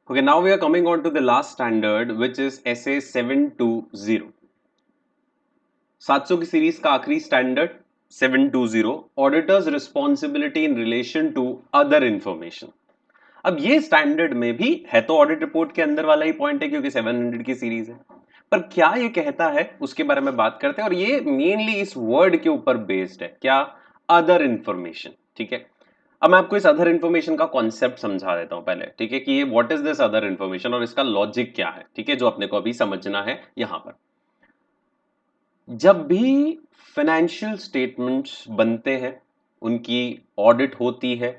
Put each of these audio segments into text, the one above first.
Okay, now we are coming on to the last standard, which is SA 720. 700 की series का आखिरी standard 720, auditors responsibility in relation to other information. अब ये standard में भी है तो ऑडिट रिपोर्ट के अंदर वाला ही पॉइंट है क्योंकि 700 की सीरीज है, पर क्या ये कहता है उसके बारे में बात करते हैं और ये मेनली इस वर्ड के ऊपर बेस्ड है, क्या? Other information. ठीक है, अब मैं आपको इस अदर इंफॉर्मेशन का कॉन्सेप्ट समझा देता हूं पहले। ठीक है, कि ये what is this other information और इसका लॉजिक क्या है। ठीक है, जो अपने को अभी समझना है यहां पर। जब भी फाइनेंशियल स्टेटमेंट्स बनते हैं, उनकी ऑडिट होती है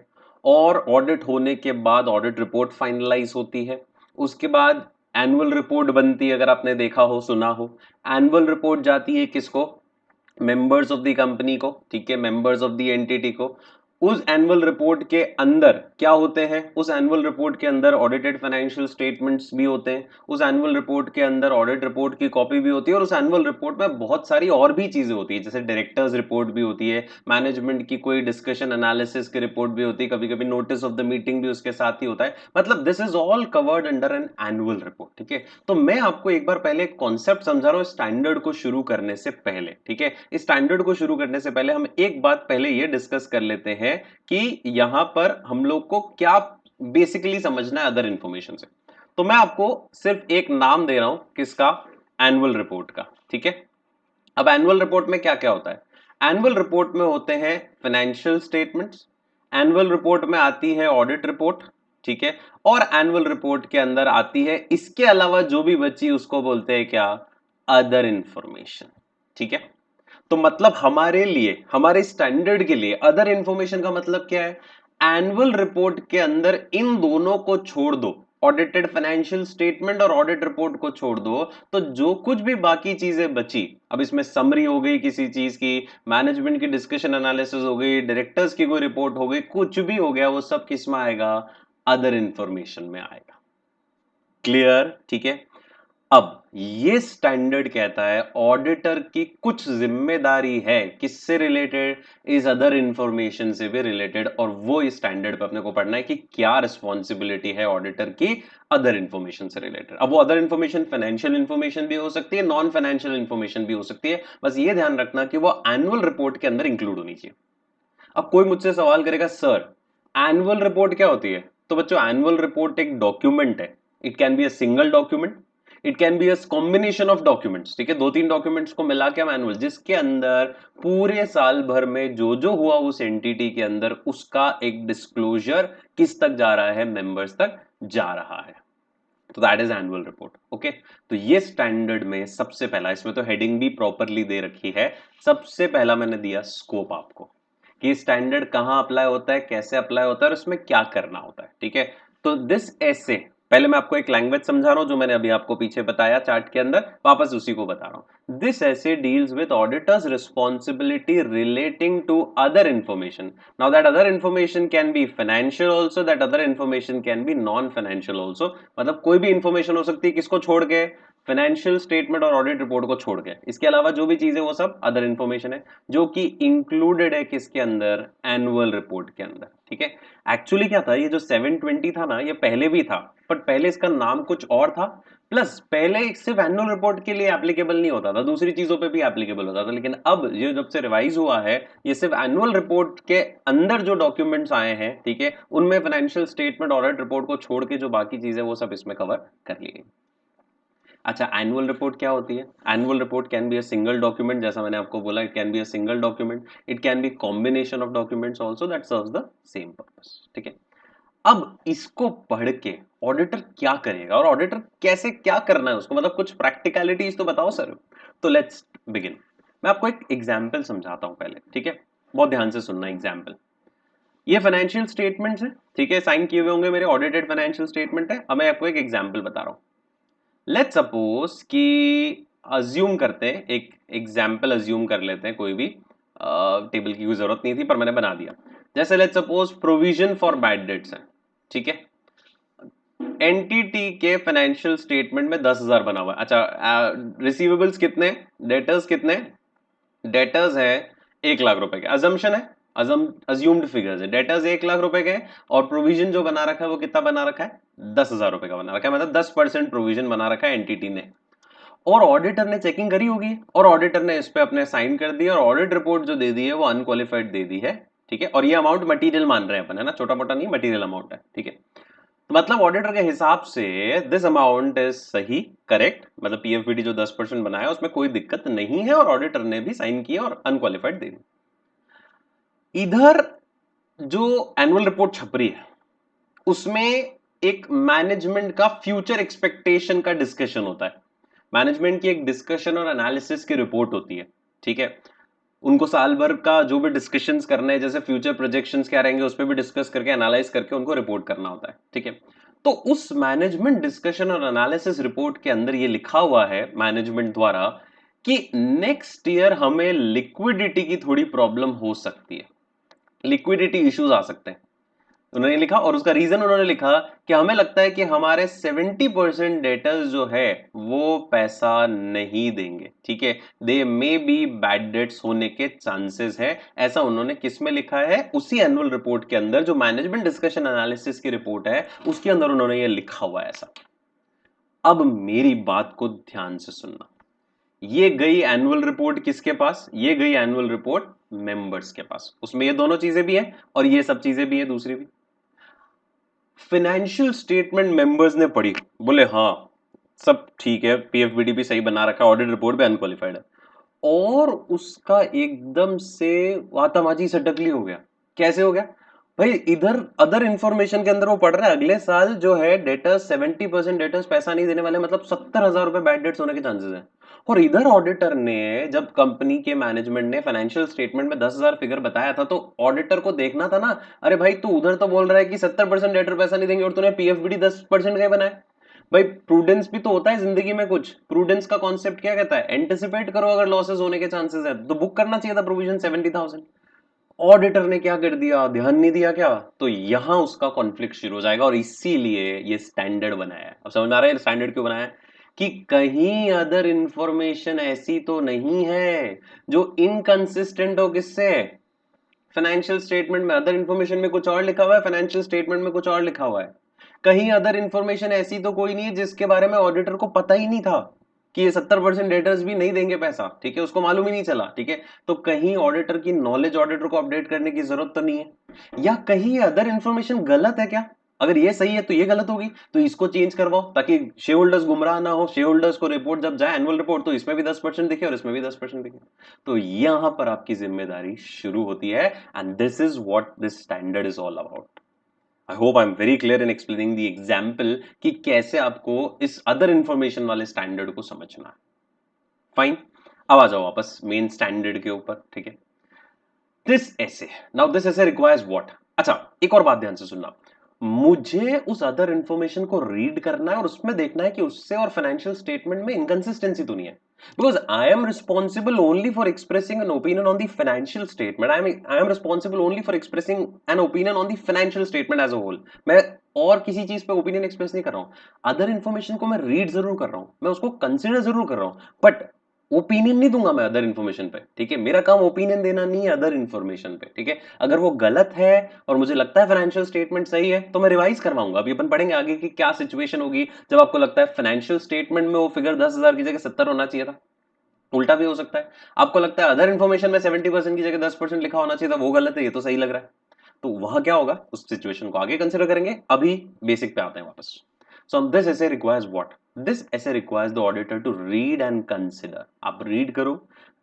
और ऑडिट होने के बाद ऑडिट रिपोर्ट फाइनलाइज होती है, उसके बाद एनुअल रिपोर्ट बनती है। अगर आपने देखा हो, सुना हो, एनुअल रिपोर्ट जाती है किसको? मेंबर्स ऑफ द कंपनी को। ठीक है, मेंबर्स ऑफ द एंटिटी को। उस एनुअल रिपोर्ट के अंदर क्या होते हैं? उस एनुअल रिपोर्ट के अंदर ऑडिटेड फाइनेंशियल स्टेटमेंट्स भी होते हैं, उस एनुअल रिपोर्ट के अंदर ऑडिट रिपोर्ट की कॉपी भी होती है और उस एनुअल रिपोर्ट में बहुत सारी और भी चीजें होती है, जैसे डायरेक्टर्स रिपोर्ट भी होती है, मैनेजमेंट की कोई डिस्कशन एनालिसिस की रिपोर्ट भी होती है, कभी कभी नोटिस ऑफ द मीटिंग भी उसके साथ ही होता है। मतलब this is all covered under an annual report. ठीक है, तो मैं आपको एक बार पहले कॉन्सेप्ट समझा रहा हूं स्टैंडर्ड को शुरू करने से पहले। ठीक है, इस स्टैंडर्ड को शुरू करने से पहले हम एक बात पहले ये डिस्कस कर लेते हैं कि यहां पर हम लोग को क्या बेसिकली समझना है अदर इंफॉर्मेशन से। तो मैं आपको सिर्फ एक नाम दे रहा हूं, किसका? एनुअल रिपोर्ट का। ठीक है, अब एनुअल रिपोर्ट में क्या क्या होता है? एनुअल रिपोर्ट में होते हैं फाइनेंशियल स्टेटमेंट्स, एनुअल रिपोर्ट में आती है ऑडिट रिपोर्ट। ठीक है, और एनुअल रिपोर्ट के अंदर आती है इसके अलावा जो भी बची उसको बोलते हैं क्या? Other information. ठीक है, तो मतलब हमारे लिए, हमारे स्टैंडर्ड के लिए अदर इंफॉर्मेशन का मतलब क्या है? एनुअल रिपोर्ट के अंदर इन दोनों को छोड़ दो, ऑडिटेड फाइनेंशियल स्टेटमेंट और ऑडिट रिपोर्ट को छोड़ दो, तो जो कुछ भी बाकी चीजें बची, अब इसमें समरी हो गई किसी चीज की, मैनेजमेंट की डिस्कशन एनालिसिस हो गई, डायरेक्टर्स की कोई रिपोर्ट हो गई, कुछ भी हो गया, वो सब किस में आएगा? अदर इंफॉर्मेशन में आएगा। क्लियर? ठीक है, अब ये स्टैंडर्ड कहता है ऑडिटर की कुछ जिम्मेदारी है किससे रिलेटेड? इस अदर इंफॉर्मेशन से भी रिलेटेड, और वो इस स्टैंडर्ड पे अपने को पढ़ना है कि क्या रिस्पॉन्सिबिलिटी है ऑडिटर की अदर इंफॉर्मेशन से रिलेटेड। अब वो अदर इंफॉर्मेशन फाइनेंशियल इंफॉर्मेशन भी हो सकती है, नॉन फाइनेंशियल इंफॉर्मेशन भी हो सकती है, बस ये ध्यान रखना कि वो एनुअल रिपोर्ट के अंदर इंक्लूड होनी चाहिए। अब कोई मुझसे सवाल करेगा, सर एनुअल रिपोर्ट क्या होती है? तो बच्चों, एनुअल रिपोर्ट एक डॉक्यूमेंट है। It can be a single document, it can be a combination of documents. ठीक है, दो तीन डॉक्यूमेंट्स को मिला के हम एनुअल, जिसके अंदर पूरे साल भर में जो जो हुआ उस एंटिटी के अंदर, उसका एक डिस्क्लोजर किस तक जा रहा है? मेंबर्स तक जा रहा है। तो that is annual report. Okay, तो ये स्टैंडर्ड में सबसे पहला, इसमें तो हेडिंग भी प्रॉपरली दे रखी है, सबसे पहला मैंने दिया स्कोप आपको, कि स्टैंडर्ड कहां अप्लाई होता है, कैसे अप्लाई होता है और उसमें क्या करना होता है। ठीक है, तो दिस ऐसे, पहले मैं आपको एक लैंग्वेज समझा रहा हूं जो मैंने अभी आपको पीछे बताया चार्ट के अंदर, वापस उसी को बता रहा हूं। This SA deals with auditor's responsibility relating to other information. Now that other information can be financial also, that other information can be non-financial also। मतलब कोई भी इंफॉर्मेशन हो सकती है, किसको छोड़ के? फाइनेंशियल स्टेटमेंट और ऑडिट रिपोर्ट को छोड़ के। इसके अलावा जो भी चीजें, वो सब अदर इंफॉर्मेशन है, जो कि इंक्लूडेड है किसके अंदर? एनुअल रिपोर्ट के अंदर। ठीक है, एक्चुअली क्या था, ये जो 720 था ना, ये पहले भी था, बट पहले इसका नाम कुछ और था। प्लस पहले सिर्फ एनुअल रिपोर्ट के लिए एप्लीकेबल नहीं होता था, दूसरी चीजों पे भी एप्लीकेबल होता था, लेकिन अब ये जब से रिवाइज हुआ है, ये सिर्फ एनुअल रिपोर्ट के अंदर जो डॉक्यूमेंट्स आए हैं, ठीक है, उनमें फाइनेंशियल स्टेटमेंट, ऑडिट रिपोर्ट को छोड़ के जो बाकी चीजें, वो सब इसमें कवर कर ली गई। अच्छा, एनुअल रिपोर्ट क्या होती है? Annual report can be a single document, जैसा मैंने आपको बोला, it can be a single document, it can be combination of documents also that serves the same purpose. ठीक है, अब इसको पढ़ के ऑडिटर क्या करेगा और ऑडिटर कैसे, क्या करना है उसको, मतलब कुछ प्रैक्टिकलिटीज तो बताओ सर। तो लेट्स बिगिन। मैं आपको एक एग्जांपल समझाता हूं पहले। ठीक है, बहुत ध्यान से सुनना एग्जांपल। ये फाइनेंशियल स्टेटमेंट्स है, ठीक है, साइन किए हुए होंगे मेरे, ऑडिटेड फाइनेंशियल स्टेटमेंट है। अब मैं आपको एक एग्जांपल बता रहा हूं। लेट्स सपोज कि अज्यूम करते हैं, एक एग्जांपल अज्यूम कर लेते हैं, कोई भी टेबल की कोई जरूरत नहीं थी पर मैंने बना दिया। जैसे let's suppose provision for bad debts है। ठीक है, एनटीटी के फाइनेंशियल स्टेटमेंट में 10,000 बना हुआ है। अच्छा, रिसीवेबल्स कितने? डेटर्स कितने? डेटर्स है 1 लाख रुपए के, अजम्पशन है, अज्यूम्ड फिगर्स है, डेटर्स 1 लाख रुपए के, और प्रोविजन जो बना रखा है वो कितना बना रखा है? 10,000 रुपए का बना रखा है, मतलब 10% प्रोविजन बना रखा है एंटिटी ने, और ऑडिटर ने चेकिंग करी होगी और ऑडिटर ने इस पे अपने साइन कर दिए और ऑडिट रिपोर्ट जो दे दी है वो अनक्वालिफाइड दे दी है, ठीक है। और ये अमाउंट मटेरियल मान रहे हैं अपन, है ना, छोटा मोटा नहीं, मटेरियल अमाउंट है, ठीक है। तो मतलब ऑडिटर के हिसाब से दिस अमाउंट इज सही, करेक्ट, मतलब पीएफबीडी जो 10% बनाया उसमें कोई दिक्कत नहीं है और ऑडिटर ने भी साइन किया और अनक्वालिफाइड दे दी। इधर जो एनुअल रिपोर्ट छप रही है उसमें एक मैनेजमेंट का फ्यूचर एक्सपेक्टेशन का डिस्कशन होता है। मैनेजमेंट की एक डिस्कशन और एनालिसिस की रिपोर्ट होती है, ठीक है। उनको साल भर का जो भी डिस्कशंस करने हैं, जैसे फ्यूचर प्रोजेक्शंस क्या रहेंगे उस पर भी डिस्कस करके एनालाइज करके उनको रिपोर्ट करना होता है, ठीक है। तो उस मैनेजमेंट डिस्कशन और एनालिसिस रिपोर्ट के अंदर ये लिखा हुआ है मैनेजमेंट द्वारा कि नेक्स्ट ईयर हमें लिक्विडिटी की थोड़ी प्रॉब्लम हो सकती है, लिक्विडिटी इश्यूज आ सकते हैं, उन्होंने लिखा। और उसका रीजन उन्होंने लिखा कि हमें लगता है कि हमारे 70% डेटर्स जो है वो पैसा नहीं देंगे, ठीक है, दे मे बी बैड डेट्स होने के चांसेस है। ऐसा उन्होंने किस में लिखा है, उसी एनुअल रिपोर्ट के अंदर जो मैनेजमेंट डिस्कशन एनालिसिस की रिपोर्ट है उसके अंदर उन्होंने ये लिखा हुआ है ऐसा। अब मेरी बात को ध्यान से सुनना, ये गई एनुअल रिपोर्ट किसके पास, ये गई एनुअल रिपोर्ट मेंबर्स के पास, उसमें ये दोनों चीजें भी है और ये सब चीजें भी है दूसरी भी। फाइनेंशियल स्टेटमेंट मेंबर्स ने पढ़ी, बोले हाँ सब ठीक है, पीएफबीडी भी सही बना रखा है, ऑडिट रिपोर्ट भी अनक्वालिफाइड है, और उसका एकदम से वातामाजी सटकली हो गया। कैसे हो गया भाई, इधर अदर इंफॉर्मेशन के अंदर वो पढ़ रहा है अगले साल जो है डेटर्स 70% डेटर्स पैसा नहीं देने वाले, मतलब 70,000 रुपए बैड डेट्स होने के चांसेस है। और इधर ऑडिटर ने जब कंपनी के मैनेजमेंट ने फाइनेंशियल स्टेटमेंट में 10,000 फिगर बताया था तो ऑडिटर को देखना था ना, अरे भाई तू उधर तो बोल रहा है कि 70% डेटर पैसा नहीं देंगे और तूने पीएफबीडी 10% का बनाया। भाई प्रूडेंस भी तो होता है जिंदगी में, कुछ प्रूडेंस का कॉन्सेप्ट क्या कहता है, एंटिसिपेट करो अगर लॉसेस होने के चांसेस है तो बुक करना चाहिए था प्रोविजन 70,000। ऑडिटर ने क्या कर दिया, ध्यान नहीं दिया क्या, तो यहां उसका कॉन्फ्लिक्ट शुरू हो जाएगा और इसीलिए ये स्टैंडर्ड बनाया है। अब समझ में आ रहा है स्टैंडर्ड क्यों बनाया है, कि कहीं अदर इंफॉर्मेशन ऐसी तो नहीं है जो इनकंसिस्टेंट हो किससे, फाइनेंशियल स्टेटमेंट में अदर इंफॉर्मेशन में कुछ और लिखा हुआ है, फाइनेंशियल स्टेटमेंट में कुछ और लिखा हुआ है। कहीं अदर इंफॉर्मेशन ऐसी तो कोई नहीं है जिसके बारे में ऑडिटर को पता ही नहीं था कि ये 70% डेटर्स भी नहीं देंगे पैसा, ठीक है, उसको मालूम ही नहीं चला, ठीक है। तो कहीं ऑडिटर की नॉलेज ऑडिटर को अपडेट करने की जरूरत तो नहीं है, या कहीं अदर इंफॉर्मेशन गलत है क्या, अगर ये सही है तो ये गलत होगी, तो इसको चेंज करवाओ ताकि शेयर होल्डर्स गुमराह ना हो, शेयर होल्डर्स को रिपोर्ट जब जाए एनुअल रिपोर्ट तो इसमें भी 10% दिखे और इसमें भी 10% दिखे। तो यहां पर आपकी जिम्मेदारी शुरू होती है, and this is what this standard is all about. I hope I am very clear in explaining the example कि कैसे आपको इस अदर इंफॉर्मेशन वाले स्टैंडर्ड को समझना है। फाइन, अब आ जाओ वापस मेन स्टैंडर्ड के ऊपर, ठीक है। दिस ऐसे, now this SA requires what, अच्छा एक और बात ध्यान से सुनना, मुझे उस अदर इंफॉर्मेशन को रीड करना है और उसमें देखना है कि उससे और फाइनेंशियल स्टेटमेंट में इनकंसिस्टेंसी तो नहीं है, because I am responsible only for expressing an opinion on the financial statement. I am responsible only for expressing an opinion on the financial statement as a whole. मैं और किसी चीज पे opinion express नहीं कर रहा हूं, अदर इंफॉर्मेशन को मैं रीड जरूर कर रहा हूं, मैं उसको कंसिडर जरूर कर रहा हूं, बट ओपिनियन नहीं दूंगा मैं अदर इंफॉर्मेशन पे, ठीक है, मेरा काम ओपिनियन देना नहीं है अदर इंफॉर्मेशन पे, ठीक है। अगर वो गलत है और मुझे लगता है फाइनेंशियल स्टेटमेंट सही है तो मैं रिवाइज करवाऊंगा, अभी अपन पढ़ेंगे आगे कि क्या सिचुएशन होगी जब आपको लगता है फाइनेंशियल स्टेटमेंट में वो फिगर 10,000 की जगह 70 होना चाहिए था, उल्टा भी हो सकता है। आपको लगता है अदर इंफॉर्मेशन में 70% की जगह 10% लिखा होना चाहिए था, वो गलत है, ये तो सही लग रहा है, तो वहां क्या होगा उस सिचुएशन को आगे कंसिडर करेंगे, अभी बेसिक पे आते हैं वापस। So this SA requires what, this SA requires the auditor to read and consider, आप रीड करो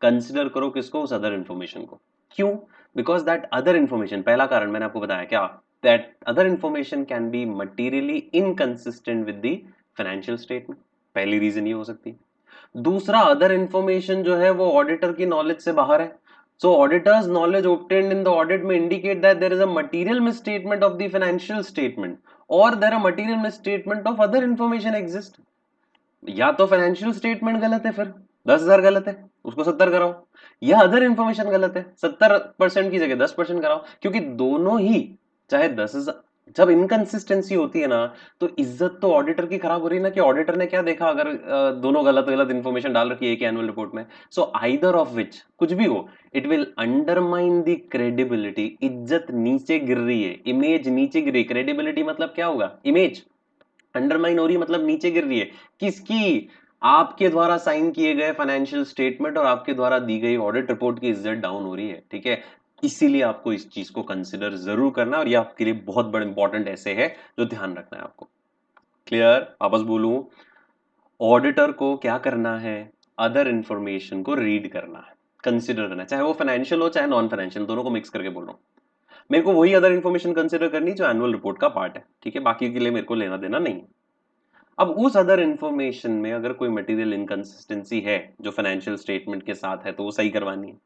कंसिडर करो किसको, उस अदर इंफॉर्मेशन को। क्यों, बिकॉज दैट अदर इंफॉर्मेशन, पहला कारण मैंने आपको बताया क्या, that other information can be materially inconsistent with the financial statement, पहली रीजन ये हो सकती है। दूसरा, अदर इंफॉर्मेशन जो है वो ऑडिटर की नॉलेज से बाहर है, so auditor's knowledge obtained in the audit में indicate that there is a material misstatement of the financial statement or there are material misstatement of other information exist. या तो फाइनेंशियल स्टेटमेंट गलत है, फिर 10,000 गलत है, उसको 70 कराओ, या अदर इंफॉर्मेशन गलत है, 70% की जगह 10% कराओ, क्योंकि दोनों ही, चाहे 10,000, जब इनकंसिस्टेंसी होती है ना तो इज्जत तो ऑडिटर की खराब हो रही है ना, कि ऑडिटर ने क्या देखा अगर दोनों गलत गलत इंफॉर्मेशन डाल रखी है एक एनुअल रिपोर्ट में, सो आइदर ऑफ विच कुछ भी हो, it will undermine the credibility, इज्जत नीचे गिर रही है, इमेज नीचे गिर रही, क्रेडिबिलिटी मतलब क्या होगा, इमेज, अंडरमाइन हो रही है मतलब नीचे गिर रही है। किसकी? आपके द्वारा साइन किए गए फाइनेंशियल स्टेटमेंट और आपके द्वारा दी गई ऑडिट रिपोर्ट की इज्जत डाउन हो रही है, ठीक है। इसीलिए आपको इस चीज को कंसिडर जरूर करना है और ये आपके लिए बहुत बड़ा इंपॉर्टेंट ऐसे है जो ध्यान रखना है आपको। क्लियर? वापस बोलूं, ऑडिटर को क्या करना है? अदर इंफॉर्मेशन को रीड करना है, कंसिडर करना है, चाहे वो फाइनेंशियल हो चाहे नॉन फाइनेंशियल, दोनों को मिक्स करके बोल रहा हूं। मेरे को वही अदर इंफॉर्मेशन कंसिडर करनी जो एनुअल रिपोर्ट का पार्ट है, ठीक है, बाकी के लिए मेरे को लेना देना नहीं है। अब उस अदर इंफॉर्मेशन में अगर कोई मटेरियल इनकंसिस्टेंसी है जो फाइनेंशियल स्टेटमेंट के साथ है तो वो सही करवानी है।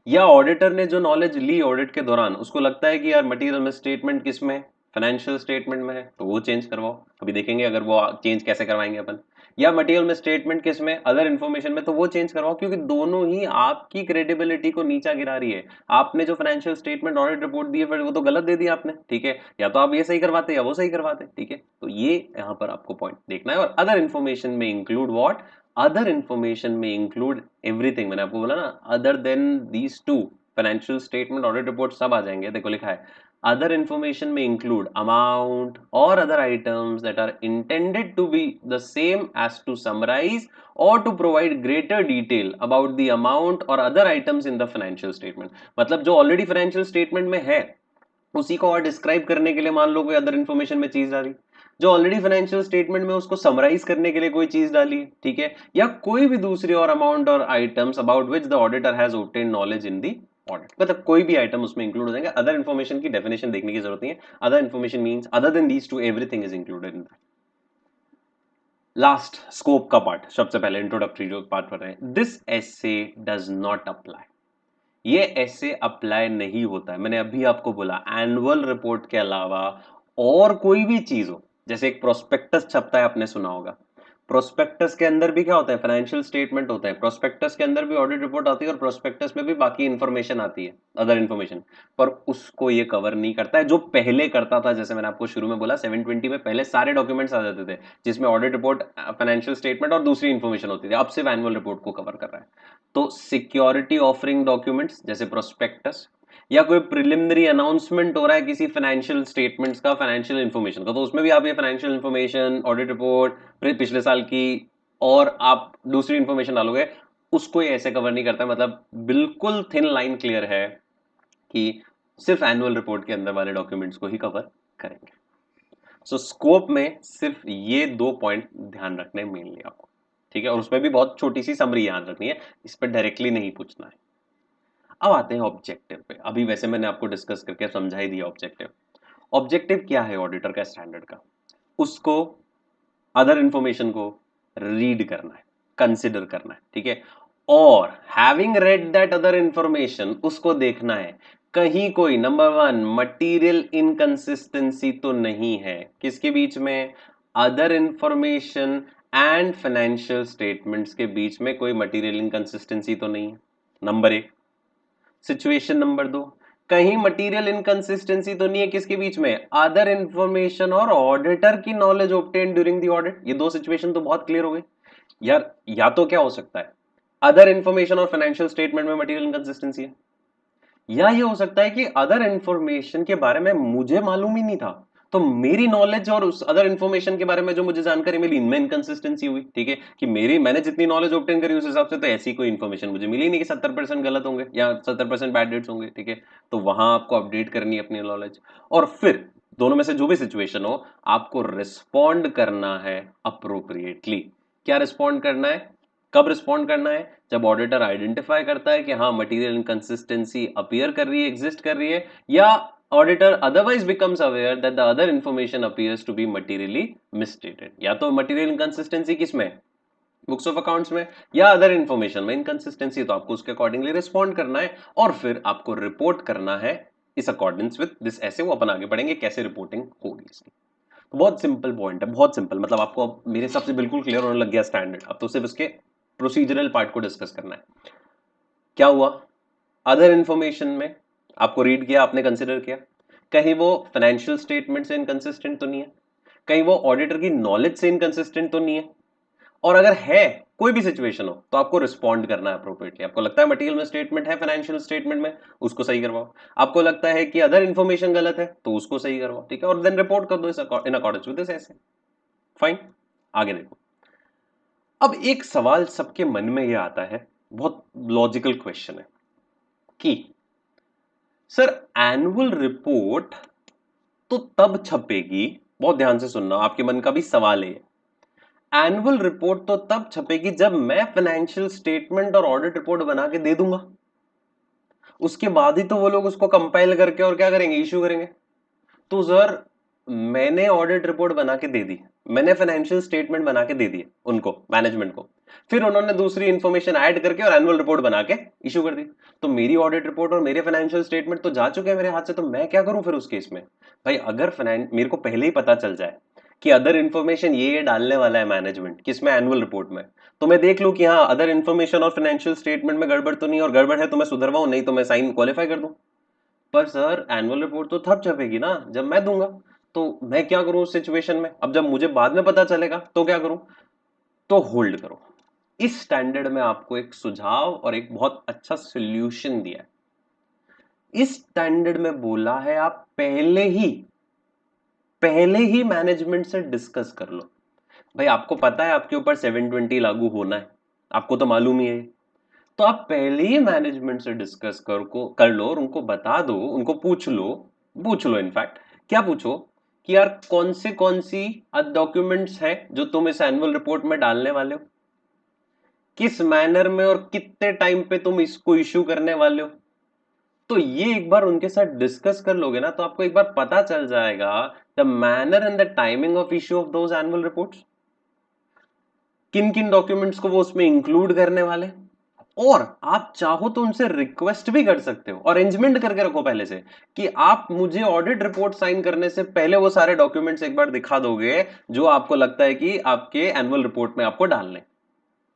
या ऑडिटर ने जो नॉलेज ली ऑडिट के दौरान उसको लगता है कि यार मटेरियल में स्टेटमेंट किस में, फाइनेंशियल स्टेटमेंट में है, तो वो चेंज करवाओ। अभी देखेंगे अगर वो चेंज कैसे करवाएंगे अपन। या मटेरियल में स्टेटमेंट किस में, अदर इन्फॉर्मेशन में, तो वो चेंज करवाओ, क्योंकि दोनों ही आपकी क्रेडिबिलिटी को नीचा गिरा रही है। आपने जो फाइनेंशियल स्टेटमेंट ऑडिट रिपोर्ट दी है फिर वो तो गलत दे दिया आपने, ठीक है। या तो आप ये सही करवाते या वो सही करवाते, ठीक है। तो ये यहाँ पर आपको पॉइंट देखना है। और अदर इन्फॉर्मेशन में इंक्लूड व्हाट? अदर इन्फॉर्मेशन में इंक्लूड एवरीथिंग। मैंने आपको बोला ना, other than these two, financial statement audit report सब आ जाएंगे। देखो लिखा है अदर इंफॉर्मेशन में include amount or other items that are intended to be the same as to summarise or to provide greater detail about the amount or other items in the financial statement. मतलब जो already financial statement में है उसी को और describe करने के लिए मान लो कोई अदर इन्फॉर्मेशन में चीज डाली, जो ऑलरेडी फाइनेंशियल स्टेटमेंट में उसको समराइज करने के लिए कोई चीज डाली, ठीक है। या कोई भी दूसरी और अमाउंट और items about which the auditor has obtained knowledge in the audit, मतलब कोई भी आइटम उसमें इंक्लूड हो जाएंगे। अदर इन्फॉर्मेशन की डेफिनेशन देखने की जरूरत नहीं है। Other information means other than these to everything is included in that. Last, scope का पार्ट, सबसे पहले इंट्रोडक्टरी जो पार्ट कर रहे हैं, this essay does not apply. ये ऐसे अप्लाई नहीं होता है। मैंने अभी आपको बोला एनुअल रिपोर्ट के अलावा और कोई भी चीज हो, जैसे एक प्रोस्पेक्टस छपता है, आपने सुना होगा। प्रोस्पेक्टस के अंदर भी क्या होता है? फाइनेंशियल स्टेटमेंट होता है। प्रोस्पेक्टस के अंदर भी ऑडिट रिपोर्ट आती है और प्रोस्पेक्टस में भी बाकी इंफॉर्मेशन आती है, अदर इंफॉर्मेशन। पर उसको ये कवर नहीं करता है जो पहले करता था। जैसे मैंने आपको शुरू में बोला 720 में पहले सारे डॉक्यूमेंट्स आ जाते थे जिसमें ऑडिट रिपोर्ट, फाइनेंशियल स्टेटमेंट और दूसरी इंफॉर्मेशन होती थी। अब सिर्फ एनुअल रिपोर्ट को कवर कर रहा है। तो सिक्योरिटी ऑफरिंग डॉक्यूमेंट्स जैसे प्रोस्पेक्टस, या कोई प्रिलिमिनरी अनाउंसमेंट हो रहा है किसी फाइनेंशियल स्टेटमेंट्स का, फाइनेंशियल इंफॉर्मेशन का, तो उसमें भी आप ये फाइनेंशियल इंफॉर्मेशन, ऑडिट रिपोर्ट, पिछले साल की और आप दूसरी इंफॉर्मेशन डालोगे, उसको ये ऐसे कवर नहीं करता। मतलब बिल्कुल थिन लाइन क्लियर है कि सिर्फ एनुअल रिपोर्ट के अंदर वाले डॉक्यूमेंट्स को ही कवर करेंगे। सो स्कोप में सिर्फ ये दो पॉइंट ध्यान रखने मेनली आपको, ठीक है। और उसमें भी बहुत छोटी सी समरी याद रखनी है, इस पर डायरेक्टली नहीं पूछना है। अब आते हैं ऑब्जेक्टिव पे। अभी वैसे मैंने आपको डिस्कस करके समझा ही दिया ऑब्जेक्टिव। ऑब्जेक्टिव क्या है ऑडिटर का स्टैंडर्ड का? उसको अदर इंफॉर्मेशन को रीड करना है, कंसिडर करना है, ठीक है। और having read that other information, उसको देखना है कहीं कोई नंबर वन मटीरियल इनकंसिस्टेंसी तो नहीं है। किसके बीच में? Other information and financial statements के बीच में कोई मटीरियल इनकंसिस्टेंसी तो नहीं है, नंबर एक। सिचुएशन नंबर दो, कहीं मटेरियल इनकंसिस्टेंसी तो नहीं है किसके बीच में? अदर इंफॉर्मेशन और ऑडिटर की knowledge obtain during the audit. ये दो सिचुएशन तो बहुत क्लियर हो गई यार। या तो क्या हो सकता है, अदर इंफॉर्मेशन और फाइनेंशियल स्टेटमेंट में मटेरियल इनकंसिस्टेंसी है, या ये हो सकता है कि अदर इंफॉर्मेशन के बारे में मुझे मालूम ही नहीं था, तो मेरी नॉलेज और उस अदर इंफॉर्मेशन के बारे में जो मुझे जानकारी मिली इनमें इनकंसिस्टेंसी हुई, ठीक है। कि मैंने जितनी नॉलेज ऑब्टेन करी उस हिसाब से तो ऐसी कोई इन्फॉर्मेशन मुझे मिली नहीं कि 70% गलत होंगे या 70% बैड डेट्स होंगे, ठीक है। तो वहां आपको अपडेट करनी है अपनी नॉलेज। और फिर दोनों में से जो भी सिचुएशन हो, आपको रिस्पॉन्ड करना है अप्रोप्रिएटली। क्या रिस्पॉन्ड करना है? कब रिस्पॉन्ड करना है? जब ऑडिटर आइडेंटिफाई करता है कि हाँ मटेरियल इनकंसिस्टेंसी अपीयर कर रही है, एग्जिस्ट कर रही है, या auditor otherwise becomes aware that the other information appears to be materially misstated. या तो मटेरियल इनकंसिस्टेंसी किसमें? बुक्स ऑफ अकाउंट्स में, या अदर इंफॉर्मेशन में इनकंसिस्टेंसी, तो आपको उसके अकॉर्डिंगली रिस्पॉन्ड करना है और फिर आपको रिपोर्ट करना है इस अकॉर्डेंस विद दिस। ऐसे वो अपन आगे बढ़ेंगे कैसे रिपोर्टिंग होगी इसकी। तो बहुत सिंपल पॉइंट है, बहुत सिंपल। मतलब आपको अब मेरे हिसाब से बिल्कुल क्लियर होने लग गया स्टैंडर्ड। अब तो सिर्फ इसके प्रोसीजरल पार्ट को डिस्कस करना है। क्या हुआ? अदर इंफॉर्मेशन में आपको रीड किया, आपने कंसिडर किया, कहीं वो फाइनेंशियल स्टेटमेंट से इनकंसिस्टेंट तो नहीं है, कहीं वो ऑडिटर की नॉलेज से इनकंसिस्टेंट तो नहीं है। और अगर है कोई भी सिचुएशन हो तो आपको रिस्पॉन्ड करना है अप्रोप्रिएटली। आपको लगता है मटेरियल में स्टेटमेंट है फाइनेंशियल स्टेटमेंट में, उसको सही करवाओ। आपको लगता है कि अदर इंफॉर्मेशन गलत है तो उसको सही करवाओ, ठीक है। और देन रिपोर्ट कर दो इन अकॉर्डेंस विद दिस ऐसे। फाइन, आगे देखो। अब एक सवाल सबके मन में ये आता है, बहुत लॉजिकल क्वेश्चन है कि सर एनुअल रिपोर्ट तो तब छपेगी, बहुत ध्यान से सुनना, आपके मन का भी सवाल है, एनुअल रिपोर्ट तो तब छपेगी जब मैं फाइनेंशियल स्टेटमेंट और ऑडिट रिपोर्ट बना के दे दूंगा, उसके बाद ही तो वो लोग उसको कंपाइल करके और क्या करेंगे, इश्यू करेंगे। तो सर मैंने ऑडिट रिपोर्ट बना के दे दी, मैंने फाइनेंशियल स्टेटमेंट बना के दे दिए उनको, मैनेजमेंट को, फिर उन्होंने दूसरी इंफॉर्मेशन ऐड करके और एनुअल रिपोर्ट बना के इश्यू कर दी। तो मेरी ऑडिट रिपोर्ट और मेरे फाइनेंशियल स्टेटमेंट तो जा चुके हैं मेरे हाथ से, तो मैं क्या करूं फिर उस केस में? भाई अगर फाइनेंस मेरे को पहले ही पता चल जाए कि अदर इन्फॉर्मेशन ये डालने वाला है मैनेजमेंट किसमें, एनुअल रिपोर्ट में, तो मैं देख लूं कि हाँ अदर इन्फॉर्मेशन और फाइनेंशियल स्टेटमेंट में गड़बड़ तो नहीं, और गड़बड़ है तो मैं सुधरवाऊं, नहीं तो मैं साइन क्वालिफाई कर दूं। पर सर एनुअल रिपोर्ट तो तब छपेगी ना जब मैं दूंगा, तो मैं क्या करूं उस सिचुएशन में? अब जब मुझे बाद में पता चलेगा तो क्या करूं? तो होल्ड करो। इस स्टैंडर्ड में आपको एक सुझाव और एक बहुत अच्छा सॉल्यूशन दिया है। इस स्टैंडर्ड में बोला है आप पहले ही मैनेजमेंट से डिस्कस कर लो। भाई आपको पता है आपके ऊपर 720 लागू होना है, आपको तो मालूम ही है, तो आप पहले ही मैनेजमेंट से डिस्कस कर लो और उनको बता दो, उनको पूछ लो इनफैक्ट, क्या पूछो कि यार कौन सी डॉक्यूमेंट्स हैं जो तुम इस एनुअल रिपोर्ट में डालने वाले हो, किस मैनर में और कितने टाइम पे तुम इसको इश्यू करने वाले हो। तो ये एक बार उनके साथ डिस्कस कर लोगे ना, तो आपको एक बार पता चल जाएगा the manner and the timing of issue of those annual reports, किन किन डॉक्यूमेंट्स को वो उसमें इंक्लूड करने वाले, और आप चाहो तो उनसे रिक्वेस्ट भी कर सकते हो, अरेंजमेंट करके रखो पहले से कि आप मुझे ऑडिट रिपोर्ट साइन करने से पहले वो सारे डॉक्यूमेंट्स एक बार दिखा दोगे जो आपको लगता है कि आपके एनुअल रिपोर्ट में आपको डालने,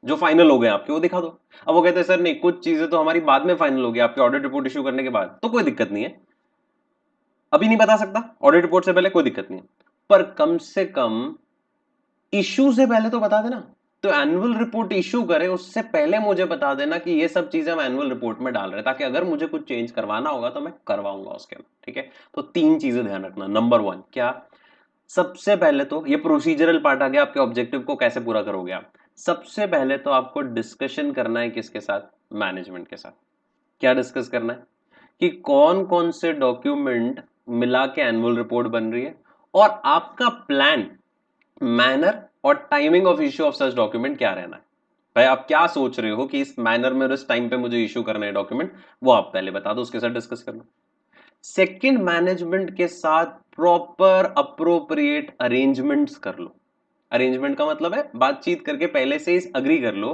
जो फाइनल हो गए आपके, वो दिखा दो। अब वो कहते हैं सर नहीं, कुछ चीजें तो हमारी बाद में फाइनल हो गई आपके ऑडिट रिपोर्ट इश्यू करने के बाद, तो कोई दिक्कत नहीं है, अभी नहीं बता सकता, ऑडिट रिपोर्ट से पहले कोई दिक्कत नहीं है, पर कम से कम इश्यू से पहले तो बता देना। तो एनुअल रिपोर्ट इश्यू करे उससे पहले मुझे बता देना कि ये सब चीजें हम एनुअल रिपोर्ट में डाल रहे हैं, ताकि अगर मुझे कुछ चेंज करवाना होगा तो मैं करवाऊंगा उसके अंदर, ठीक है। तो तीन चीजें ध्यान रखना। नंबर वन क्या, सबसे पहले तो ये प्रोसीजरल पार्ट आ गया, आपके ऑब्जेक्टिव को कैसे पूरा करोगे आप। सबसे पहले तो आपको डिस्कशन करना है किसके साथ, मैनेजमेंट के साथ। क्या डिस्कस करना है कि कौन कौन से डॉक्यूमेंट मिला के एनुअल रिपोर्ट बन रही है, और आपका प्लान, मैनर और timing of issue of such document क्या रहना है। भाई आप क्या सोच रहे हो कि इस मैनर में और इस टाइम पे मुझे इश्यू करना है डॉक्यूमेंट, वो आप पहले बता दो, उसके साथ डिस्कस कर लो। सेकंड, मैनेजमेंट के साथ प्रॉपर अप्रोप्रिएट अरेंजमेंट्स कर लो। अरेंजमेंट का मतलब है बातचीत करके पहले से ही अग्री कर लो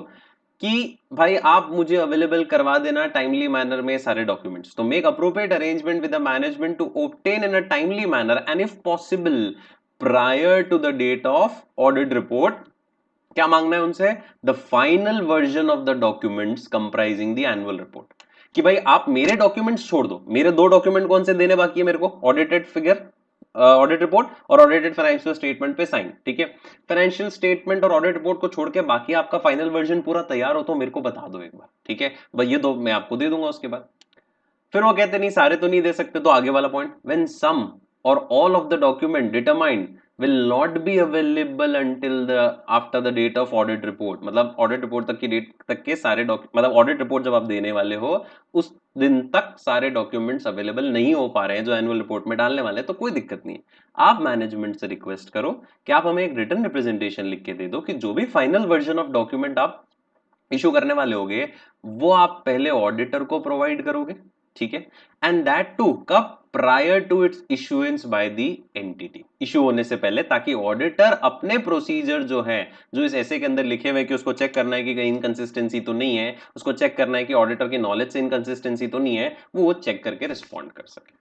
कि भाई आप मुझे अवेलेबल करवा देना टाइमली मैनर में सारे डॉक्यूमेंट्स। तो make appropriate arrangement with the management to obtain in a timely manner and if possible prior to the date of audit report, क्या मांगना है उनसे, the final version of the documents comprising the annual report. कि भाई आप मेरे documents छोड़ दो, मेरे दो डॉक्यूमेंट कौन से देने बाकी है मेरे को, ऑडिटेड फिगर, ऑडिट रिपोर्ट और ऑडिटेड फाइनेंशियल स्टेटमेंट पे साइन, ठीक है। फाइनेंशियल स्टेटमेंट और ऑडिट रिपोर्ट को छोड़ के बाकी आपका फाइनल वर्जन पूरा तैयार हो तो मेरे को बता दो एक बार, ठीक है भाई, ये दो मैं आपको दे दूंगा उसके बाद। फिर वो कहते नहीं सारे तो नहीं दे सकते, तो आगे वाला पॉइंट, व्हेन सम और all of the document determined will not be available until the after the date of audit report, मतलब ऑडिट रिपोर्ट तक की डेट तक के सारे मतलब ऑडिट रिपोर्ट जब आप देने वाले हो उस दिन तक सारे डॉक्यूमेंट्स अवेलेबल नहीं हो पा रहे हैं जो एनुअल रिपोर्ट में डालने वाले हैं, तो कोई दिक्कत नहीं है। आप मैनेजमेंट से रिक्वेस्ट करो कि आप हमें एक रिटन रिप्रेजेंटेशन लिख के दे दो कि जो भी फाइनल वर्जन ऑफ डॉक्यूमेंट आप इशू करने वाले होगे वो आप पहले ऑडिटर को प्रोवाइड करोगे, ठीक है। एंड दैट टू कब, prior to its issuance by the entity, issue होने से पहले, ताकि ऑडिटर अपने प्रोसीजर जो है, जो इस ऐसे के अंदर लिखे हुए कि उसको चेक करना है कि कहीं इनकंसिस्टेंसी तो नहीं है, उसको चेक करना है कि ऑडिटर की नॉलेज से इनकंसिस्टेंसी तो नहीं है, वो चेक करके रिस्पॉन्ड कर सके।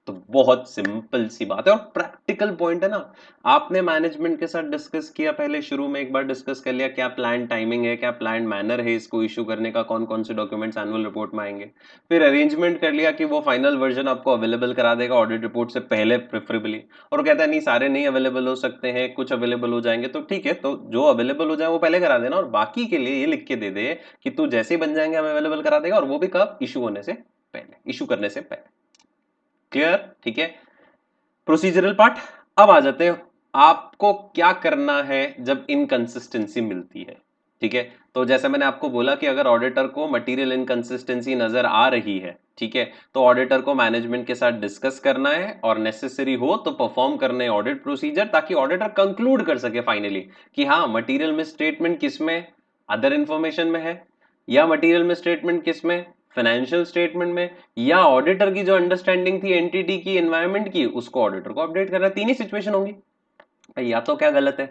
तो बहुत सिंपल सी बात है और प्रैक्टिकल पॉइंट है ना। आपने मैनेजमेंट के साथ डिस्कस किया, पहले शुरू में एक बार डिस्कस कर लिया क्या प्लान टाइमिंग है, क्या प्लान मैनर है इसको इश्यू करने का, कौन कौन से डॉक्यूमेंट्स एनुअल रिपोर्ट में आएंगे। फिर अरेंजमेंट कर लिया कि वो फाइनल वर्जन आपको अवेलेबल करा देगा ऑडिट रिपोर्ट से पहले प्रेफरेबली, और वो कहता है नहीं सारे नहीं अवेलेबल हो सकते हैं, कुछ अवेलेबल हो जाएंगे, तो ठीक है, तो जो अवेलेबल हो जाए वो पहले करा देना, और बाकी के लिए ये लिख के दे दे कि तू जैसे ही बन जाएंगे हम अवेलेबल करा देगा, और वो भी कब, इशू होने से पहले, इशू करने से पहले। क्लियर, ठीक है। Procedural part. अब आ जाते हैं आपको क्या करना है जब इनकंसिस्टेंसी मिलती है, ठीक है। तो जैसे मैंने आपको बोला कि अगर ऑडिटर को मटेरियल इनकंसिस्टेंसी नजर आ रही है, ठीक है, तो ऑडिटर को मैनेजमेंट के साथ डिस्कस करना है और नेसेसरी हो तो परफॉर्म करने ऑडिट प्रोसीजर, ताकि ऑडिटर कंक्लूड कर सके फाइनली कि हाँ मटेरियल में स्टेटमेंट किसमें, अदर इंफॉर्मेशन में है, या मटेरियल में स्टेटमेंट किसमें, फाइनेंशियल स्टेटमेंट में, या ऑडिटर की जो अंडरस्टैंडिंग थी एंटिटी की, एनवायरमेंट की, उसको ऑडिटर को अपडेट करना। तीन ही सिचुएशन होंगी। या तो क्या गलत है,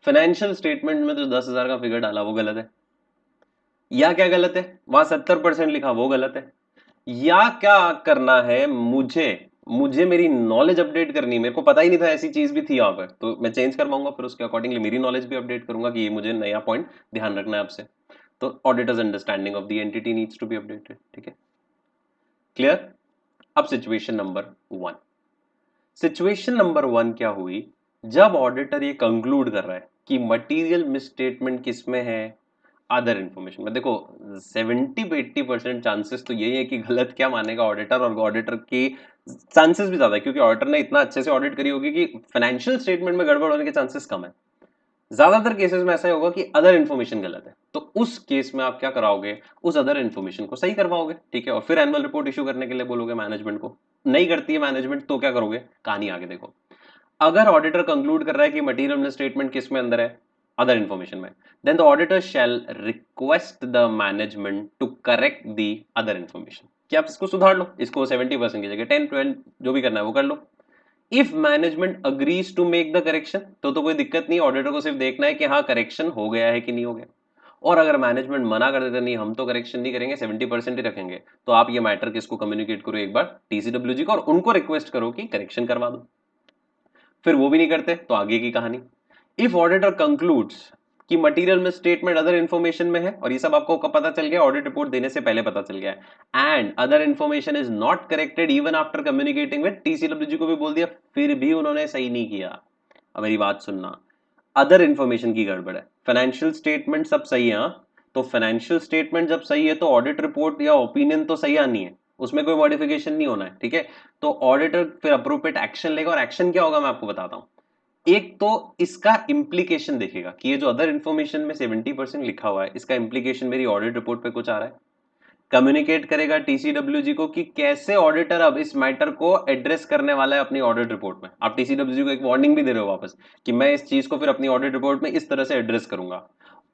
फाइनेंशियल स्टेटमेंट में जो 10,000 का फिगर डाला वो गलत है, या क्या गलत है, वहां 70% लिखा वो गलत है, या क्या करना है, मुझे मुझे मेरी नॉलेज अपडेट करनी है, मेरे को पता ही नहीं था ऐसी चीज भी थी यहाँ पर, तो मैं चेंज करवाऊंगा, फिर उसके अकॉर्डिंगली मेरी नॉलेज भी अपडेट करूंगा कि ये मुझे नया पॉइंट ध्यान रखना है आपसे। तो auditor's understanding of the entity needs to be updated, ठीक है, क्लियर। अब सिचुएशन नंबर 1, सिचुएशन नंबर 1 क्या हुई, जब ऑडिटर ये कंक्लूड कर रहा है कि मटेरियल मिसस्टेटमेंट किसमें है, अदर इंफॉर्मेशन में। देखो 70 to 80% चांसेस तो यही है कि गलत क्या मानेगा ऑडिटर, और ऑडिटर की चांसेस भी ज्यादा है क्योंकि ऑडिटर ने इतना अच्छे से ऑडिट करी होगी कि फाइनेंशियल स्टेटमेंट में गड़बड़ होने के चांसेस कम है। ज्यादातर केसेस में ऐसा ही होगा कि अदर इन्फॉर्मेशन गलत है, तो उस केस में आप क्या कराओगे, उस अदर इन्फॉर्मेशन को सही करवाओगे, ठीक है, और फिर एनुअल रिपोर्ट इशू करने के लिए बोलोगे मैनेजमेंट को। नहीं करती है मैनेजमेंट तो क्या करोगे, कहानी आगे देखो। अगर ऑडिटर कंक्लूड कर रहा है कि मटेरियल में स्टेटमेंट किस में अंदर है, अदर इन्फॉर्मेशन में, then the auditor shall request the management to correct the other information, कि आप इसको सुधार लो, इसको 70% की जगह 10-12 जो भी करना है वो कर लो। If management agrees to make the correction तो कोई दिक्कत नहीं, ऑडिटर को सिर्फ देखना है कि हाँ करेक्शन हो गया है कि नहीं हो गया। और अगर मैनेजमेंट मना कर देता नहीं हम तो करेक्शन नहीं करेंगे 70% ही रखेंगे, तो आप ये मैटर किसको कम्युनिकेट करो, एक बार टीसीडब्ल्यूजी को, और उनको रिक्वेस्ट करो कि करेक्शन करवा दो। फिर वो भी नहीं करते तो आगे की कहानी। इफ ऑडिटर कंक्लूड्स कि मटेरियल में स्टेटमेंट अदर इंफॉर्मेशन में है, और ये सब आपको कब पता चल गया, ऑडिट रिपोर्ट देने से पहले पता चल गया है, and other information is not corrected even after communicating with TCWG को भी बोल दिया, फिर भी उन्होंने सही नहीं किया। अब मेरी बात सुनना, अदर इंफॉर्मेशन की गड़बड़ है, फाइनेंशियल स्टेटमेंट सब सही है, हाँ, तो फाइनेंशियल स्टेटमेंट जब सही है तो ऑडिट रिपोर्ट या ओपिनियन तो सही आनी है, उसमें कोई मॉडिफिकेशन नहीं होना है, ठीक है। तो ऑडिटर फिर अप्रोप्रिएट एक्शन लेगा, और एक्शन क्या होगा मैं आपको बताता हूं। एक तो इसका इंप्लीकेशन देखेगा कि ये जो अदर इंफॉर्मेशन में 70% लिखा हुआ है, इसका इंप्लीकेशन मेरी ऑडिट रिपोर्ट पे कुछ आ रहा है। कम्युनिकेट करेगा टीसीडब्ल्यूजी को कि कैसे ऑडिटर अब इस मैटर को एड्रेस करने वाला है अपनी ऑडिट रिपोर्ट में। आप टीसीडब्ल्यूजी को एक वार्निंग भी दे रहे हो वापस कि मैं इस चीज को फिर अपनी ऑडिट रिपोर्ट में इस तरह से एड्रेस करूंगा।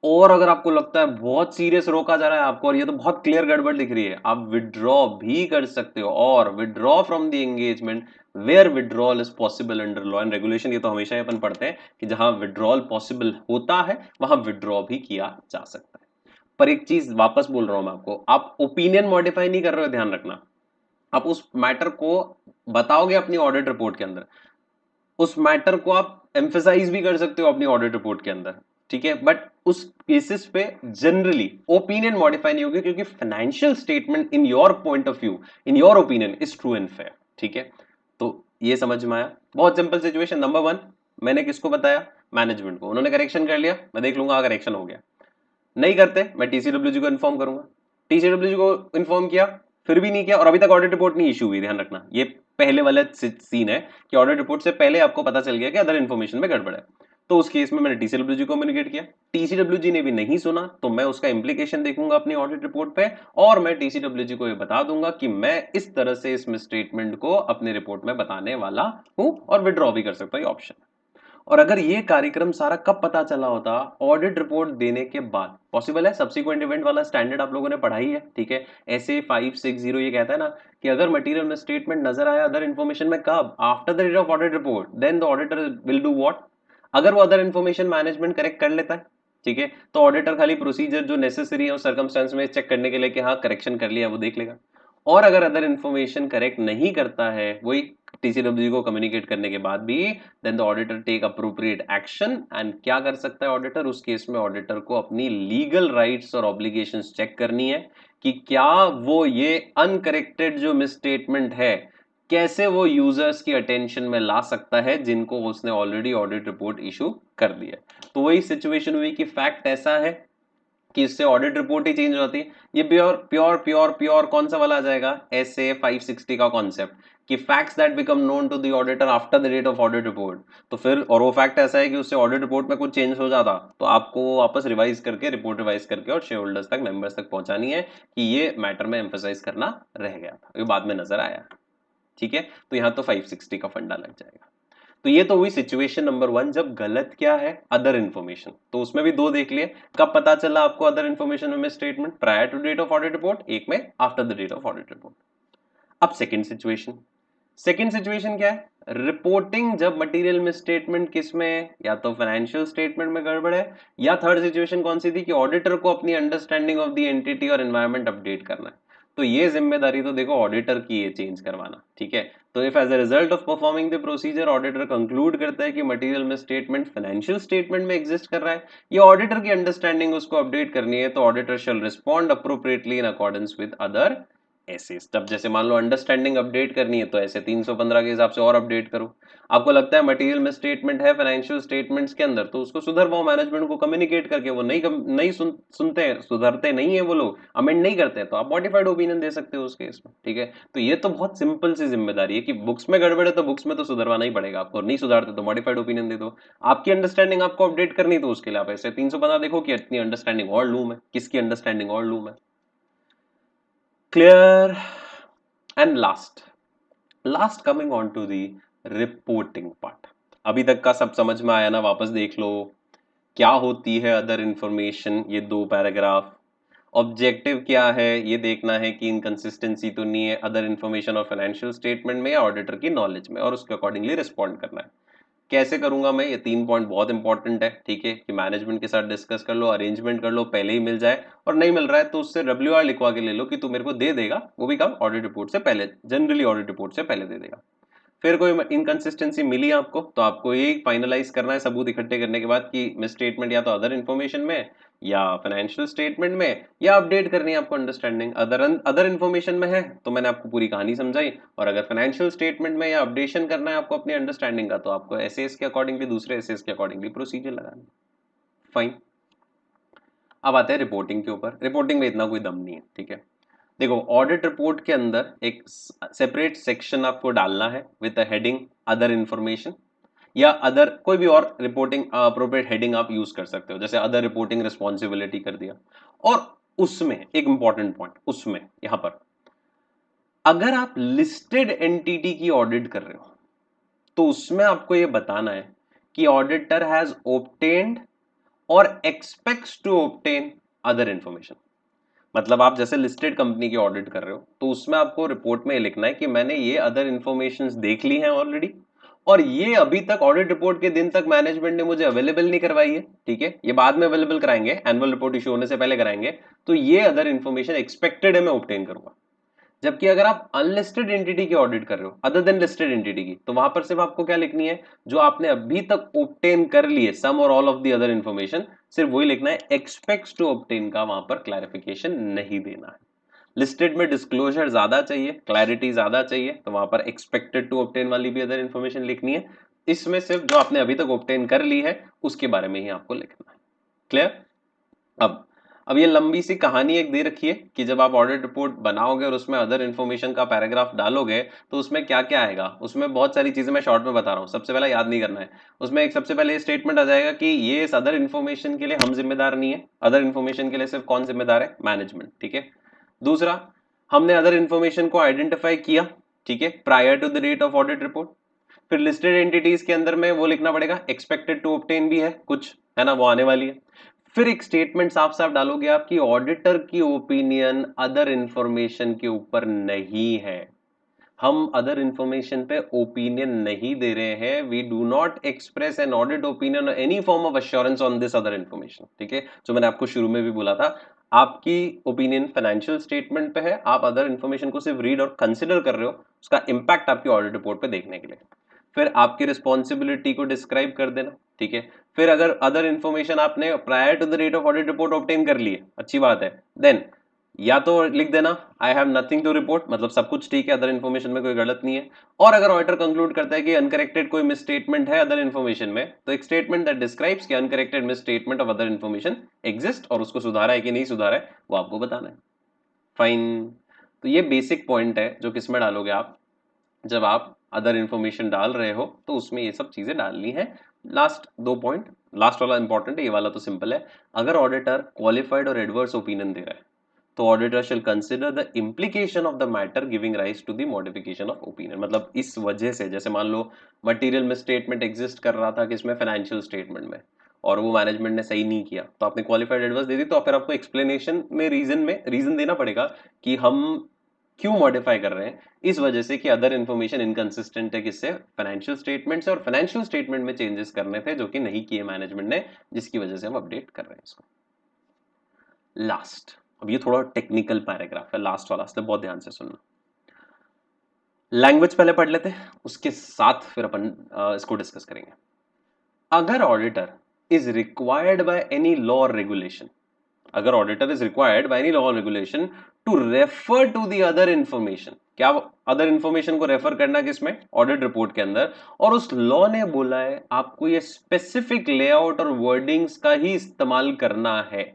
और अगर आपको लगता है बहुत सीरियस रोका जा रहा है आपको और ये तो बहुत क्लियर गड़बड़ दिख रही है, आप विड्रॉ भी कर सकते हो, और withdraw from the engagement where withdrawal is possible under law and regulation. ये तो हमेशा ही अपन पढ़ते हैं कि जहां विड्रॉल पॉसिबल होता है वहां विड्रॉ भी किया जा सकता है। पर एक चीज वापस बोल रहा हूं मैं आपको, आप ओपिनियन मॉडिफाई नहीं कर रहे हो, ध्यान रखना। आप उस मैटर को बताओगे अपनी ऑडिट रिपोर्ट के अंदर, उस मैटर को आप एम्फेसाइज भी कर सकते हो अपनी ऑडिट रिपोर्ट के अंदर, ठीक है, बट उस केसेस पे जनरली ओपिनियन मॉडिफाई नहीं होगी, क्योंकि financial statement in your point of view, in your opinion is true and fair, ठीक है। तो ये समझ में आया, बहुत सिंपल सिचुएशन। नंबर 1 मैंने किसको बताया, मैनेजमेंट को, उन्होंने करेक्शन कर लिया, मैं देख लूंगा अगर करेक्शन हो गया। नहीं करते मैं टीसीडब्ल्यूजी को इन्फॉर्म करूंगा, टीसीडब्ल्यूजी को इन्फॉर्म किया, फिर भी नहीं किया, और अभी तक ऑडिट रिपोर्ट नहीं इशू हुई, ध्यान रखना ये पहले वाला सीन है कि ऑडिट रिपोर्ट से पहले आपको पता चल गया कि अदर इन्फॉर्मेशन में गड़बड़ है। तो उस केस में मैंने टीसीडब्ल्यूजी को कम्युनिकेट किया, टीसीडब्ल्यूजी ने भी नहीं सुना, तो मैं उसका इंप्लीकेशन देखूंगा अपनी ऑडिट रिपोर्ट पे, और मैं टीसीडब्ल्यूजी को ये बता दूंगा कि मैं इस तरह से इस मिसस्टेटमेंट को अपने रिपोर्ट में बताने वाला हूं, और विड्रॉ भी कर सकता हूं, ये ऑप्शन। और अगर ये कार्यक्रम सारा कब पता चला होता, ऑडिट रिपोर्ट देने के बाद पॉसिबल है, सब्सिक्वेंट इवेंट वाला स्टैंडर्ड आप लोगों ने पढ़ा ही है, ठीक है। ऐसे 560 ये कहता है ना कि अगर मटेरियल में स्टेटमेंट नजर आया अदर इन्फॉर्मेशन में, कब, after the date of audit report, then the auditor will do what. अगर वो अदर इन्फॉर्मेशन मैनेजमेंट करेक्ट कर लेता है, ठीक है, तो ऑडिटर खाली प्रोसीजर जो नेसेसरी है उस सर्कमस्टेंस में चेक करने के लिए कि हाँ करेक्शन कर लिया, वो देख लेगा। और अगर अदर इन्फॉर्मेशन करेक्ट नहीं करता है, वही टीसीडब्ल्यू को कम्युनिकेट करने के बाद भी, then the auditor take appropriate action. एंड क्या कर सकता है ऑडिटर उस केस में, ऑडिटर को अपनी लीगल राइट्स और ऑब्लिगेशंस चेक करनी है कि क्या वो ये अनकरेक्टेड जो मिसस्टेटमेंट है कैसे वो यूजर्स की अटेंशन में ला सकता है, जिनको उसने ऑलरेडी ऑडिट रिपोर्ट इशू कर दी है। तो वही सिचुएशन हुई कि फैक्ट ऐसा है कि इससे ऑडिट रिपोर्ट ही चेंज होती है। ये प्योर प्योर प्योर प्योर कौन सा वाला आ जाएगा, SA 560 का कॉन्सेप्ट कि facts that become known to the auditor after the date of audit report. तो फिर और वो फैक्ट ऐसा है कि उससे ऑडिट रिपोर्ट में कुछ चेंज हो जाता तो आपको वापस रिवाइज करके रिपोर्ट रिवाइज करके और शेयर होल्डर्स तक मेंबर्स तक पहुंचानी है कि ये मैटर में एम्फसाइज करना रह गया था, ये बाद में नजर आया। ठीक है, तो यहाँ तो 560 का फंडा लग जाएगा। तो ये तो हुई सिचुएशन नंबर 1 जब गलत क्या है, अदर इन्फॉर्मेशन। तो उसमें भी 2 देख लिए, कब पता चला आपको other information misstatement, prior to date of audit report, एक में after the date of audit report. अब सेकंड सिचुएशन क्या है, रिपोर्टिंग जब मटेरियल में स्टेटमेंट किस में है, या तो फाइनेंशियल स्टेटमेंट में गड़बड़ है, या थर्ड सिचुएशन कौन सी थी कि ऑडिटर को अपनी अंडरस्टैंडिंग ऑफ द एंटिटी और एनवायरनमेंट अपडेट करना है। तो ये जिम्मेदारी तो देखो ऑडिटर की है चेंज करवाना। ठीक है, तो if as a result of performing the procedure auditor conclude करता है कि material misstatement financial statement में एग्जिस्ट कर रहा है, या ऑडिटर की अंडरस्टैंडिंग उसको अपडेट करनी है, तो auditor shell respond appropriately in accordance with other ऐसे। तब जैसे मान लो अंडरस्टैंडिंग अपडेट करनी है तो ऐसे 315 के हिसाब से और अपडेट करो। आपको लगता है मटेरियल में स्टेटमेंट है फाइनेंशियल स्टेटमेंट्स के अंदर, तो उसको सुधरवाओ, मैनेजमेंट को कम्युनिकेट करके। वो नहीं सुनते हैं, सुधरते नहीं है, वो लोग अमेंड नहीं करते हैं, तो आप मॉडिफाइड ओपिनियन दे सकते हो उस केस में। ठीक है, तो ये तो बहुत सिंपल सी जिम्मेदारी है कि बुक्स में गड़बड़ है तो बुक्स में तो सुधरवाना ही पड़ेगा आपको, नहीं सुधारते तो मॉडिफाइड ओपिनियन दे दो। आपकी अंडरस्टैंडिंग आपको अपडेट करनी, तो उसके लिए आप ऐसे 315 देखो कि इतनी अंडरस्टैंडिंग और लूं मैं, किसकी अंडरस्टैंडिंग और लूं मैं। Clear. And last coming on to the reporting part. अभी तक का सब समझ में आया ना, वापस देख लो क्या होती है अदर इंफॉर्मेशन, ये 2 पैराग्राफ। ऑब्जेक्टिव क्या है, ये देखना है कि इनकंसिस्टेंसी तो नहीं है अदर इंफॉर्मेशन और फाइनेंशियल स्टेटमेंट में या ऑडिटर की नॉलेज में, और उसके अकॉर्डिंगली रिस्पॉन्ड करना है। कैसे करूंगा मैं, ये 3 पॉइंट बहुत इंपॉर्टेंट है। ठीक है, कि मैनेजमेंट के साथ डिस्कस कर लो, अरेंजमेंट कर लो, पहले ही मिल जाए, और नहीं मिल रहा है तो उससे WR लिखवा के ले लो कि तू मेरे को दे देगा, वो भी कब, ऑडिट रिपोर्ट से पहले, जनरली ऑडिट रिपोर्ट से पहले दे देगा। फिर कोई इनकंसिस्टेंसी मिली आपको, तो आपको ये फाइनलाइज करना है सबूत इकट्ठे करने के बाद कि मिस स्टेटमेंट या तो अदर इन्फॉर्मेशन में या फाइनेंशियल स्टेटमेंट में, या अपडेट करनी है आपको अंडरस्टैंडिंग। अदर इन्फॉर्मेशन में है तो मैंने आपको पूरी कहानी समझाई, और अगर फाइनेंशियल स्टेटमेंट में या अपडेशन करना है आपको अपनी अंडरस्टैंडिंग का, तो आपको एसएस के अकॉर्डिंगली, दूसरे एसएस के अकॉर्डिंगली प्रोसीजर लगाना। फाइन। अब आते हैं रिपोर्टिंग के ऊपर। रिपोर्टिंग में इतना कोई दम नहीं है। ठीक है, देखो ऑडिट रिपोर्ट के अंदर एक सेपरेट सेक्शन आपको डालना है विद हेडिंग अदर इंफॉर्मेशन, या अदर कोई भी और रिपोर्टिंग अप्रोप्रिएट हेडिंग आप यूज कर सकते हो, जैसे अदर रिपोर्टिंग रिस्पॉन्सिबिलिटी कर दिया। और उसमें एक इंपॉर्टेंट पॉइंट, उसमें यहां पर अगर आप लिस्टेड एंटिटी की ऑडिट कर रहे हो तो उसमें आपको यह बताना है कि ऑडिटर हैज ऑब्टेन्ड और expects to obtain other information. मतलब आप जैसे लिस्टेड कंपनी की ऑडिट कर रहे हो तो उसमें आपको रिपोर्ट में लिखना है कि मैंने ये अदर इंफॉर्मेशंस देख ली हैं ऑलरेडी, और ये अभी तक ऑडिट रिपोर्ट के दिन तक मैनेजमेंट ने मुझे अवेलेबल नहीं करवाई है। ठीक है, ये बाद में अवेलेबल कराएंगे, एनुअल रिपोर्ट इशू होने से पहले कराएंगे। तो ये अदर इंफॉर्मेशन एक्सपेक्टेड है मैं ऑब्टेन करूंगा। जबकि अगर आप अनलिस्टेड एंटिटी की ऑडिट कर रहे हो अदर देन लिस्टेड एंटिटी की, तो वहां पर सिर्फ आपको क्या लिखनी है, जो आपने अभी तक ऑब्टेन कर लिए सम और all of the other information, सिर्फ वही लिखना है। एक्सपेक्ट्स टू ऑब्टेन का वहां पर क्लैरिफिकेशन नहीं देना है। लिस्टेड में डिस्क्लोजर ज्यादा चाहिए, क्लैरिटी ज्यादा चाहिए, तो वहां पर एक्सपेक्टेड टू ऑब्टेन वाली भी अदर इंफॉर्मेशन लिखनी है। इसमें सिर्फ जो आपने अभी तक ऑब्टेन कर ली है उसके बारे में ही आपको लिखना है। क्लियर। अब ये लंबी सी कहानी एक दे रखी है कि जब आप ऑडिट रिपोर्ट बनाओगे और उसमें अदर इन्फॉर्मेशन का पैराग्राफ डालोगे तो उसमें क्या क्या आएगा। उसमें बहुत सारी चीजें मैं शॉर्ट में बता रहा हूँ, सबसे पहले याद नहीं करना है। उसमें एक सबसे पहले स्टेटमेंट आ जाएगा कि ये इस अदर इन्फॉर्मेशन के लिए हम जिम्मेदार नहीं है। अदर इन्फॉर्मेशन के लिए सिर्फ कौन जिम्मेदार है, मैनेजमेंट। ठीक है, दूसरा, हमने अदर इन्फॉर्मेशन को आइडेंटिफाई किया, ठीक है, prior to the date of audit report. फिर लिस्टेड एंटिटीज के अंदर में वो लिखना पड़ेगा, एक्सपेक्टेड टू ऑब्टेन भी है कुछ, है ना, वो आने वाली है। फिर एक स्टेटमेंट साफ साफ डालोगे आपकी ऑडिटर की ओपिनियन अदर इंफॉर्मेशन के ऊपर नहीं है। हम अदर इंफॉर्मेशन पे ओपिनियन नहीं दे रहे हैं। We do not express an audit opinion or any form of assurance on this other information. ठीक है, जो मैंने आपको शुरू में भी बोला था, आपकी ओपिनियन फाइनेंशियल स्टेटमेंट पे है, आप अदर इंफॉर्मेशन को सिर्फ रीड और कंसिडर कर रहे हो, उसका इंपैक्ट आपकी ऑडिट रिपोर्ट पे देखने के लिए। फिर आपकी रिस्पॉन्सिबिलिटी को डिस्क्राइब कर देना। ठीक है, फिर अगर अदर इंफॉर्मेशन आपने prior to the date of audit report obtain कर ली है, अच्छी बात है, देन या तो लिख देना I have nothing to report, मतलब सब कुछ ठीक है, अदर इन्फॉर्मेशन में कोई गलत नहीं है। और अगर ऑडिटर कंक्लूड करता है कि अनकरेक्टेड कोई मिस स्टेटमेंट है अदर इन्फॉर्मेशन में, तो एक स्टेटमेंट दैट डिस्क्राइब्स कि uncorrected miss statement of other information exist और उसको सुधारा है कि नहीं सुधारा है वो आपको बताना है। फाइन। तो ये बेसिक पॉइंट है जो किस में डालोगे आप, जब आप अदर इन्फॉर्मेशन डाल रहे हो तो उसमें ये सब चीजें डालनी है। लास्ट दो पॉइंट, लास्ट वाला इंपॉर्टेंट है, ये वाला तो सिंपल है। अगर ऑडिटर क्वालिफाइड और एडवर्स ओपिनियन दे रहा है तो auditor shall consider the implication of the matter giving rise to the modification of opinion. मतलब इस वजह से, जैसे मान लो मटेरियल में स्टेटमेंट एग्जिस्ट कर रहा था किसमें, फाइनेंशियल स्टेटमेंट में, और वो मैनेजमेंट ने सही नहीं किया तो आपने क्वालिफाइड एडवर्स दे दी, तो फिर आपको एक्सप्लेनेशन में रीजन देना पड़ेगा कि हम क्यों मॉडिफाई कर रहे हैं। इस वजह से कि अदर इन्फॉर्मेशन इनकंसिस्टेंट है किससे, फाइनेंशियल स्टेटमेंट से, और फाइनेंशियल स्टेटमेंट में चेंजेस करने थे जो कि नहीं किए मैनेजमेंट ने, जिसकी वजह से हम अपडेट कर रहे हैं इसको। लास्ट, अब ये थोड़ा टेक्निकल पैराग्राफ है लास्ट वाला, इसलिए बहुत ध्यान से सुनना। लैंग्वेज पहले पढ़ लेते हैं, उसके साथ फिर अपन इसको डिस्कस करेंगे। अगर auditor is required by any law or regulation, अगर auditor is required by any law or regulation to refer to the other information, क्या अदर इंफॉर्मेशन को रेफर करना किसमें, ऑडिट रिपोर्ट के अंदर, और उस लॉ ने बोला है आपको ये स्पेसिफिक लेआउट और वर्डिंग्स का ही इस्तेमाल करना है,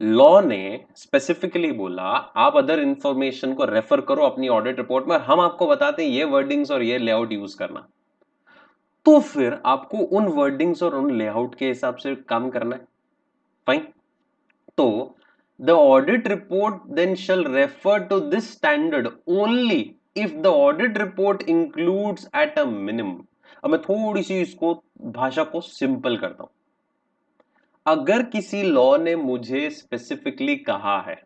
लॉ ने स्पेसिफिकली बोला आप अदर इंफॉर्मेशन को रेफर करो अपनी ऑडिट रिपोर्ट में, हम आपको बताते हैं ये वर्डिंग्स और ये लेआउट यूज करना, तो फिर आपको उन वर्डिंग्स और उन लेआउट के हिसाब से काम करना है। फाइन। तो the audit report then shall refer to this standard only if the audit report includes at a minimum. अब मैं थोड़ी सी इसको भाषा को सिंपल करता हूं। अगर किसी लॉ ने मुझे स्पेसिफिकली कहा है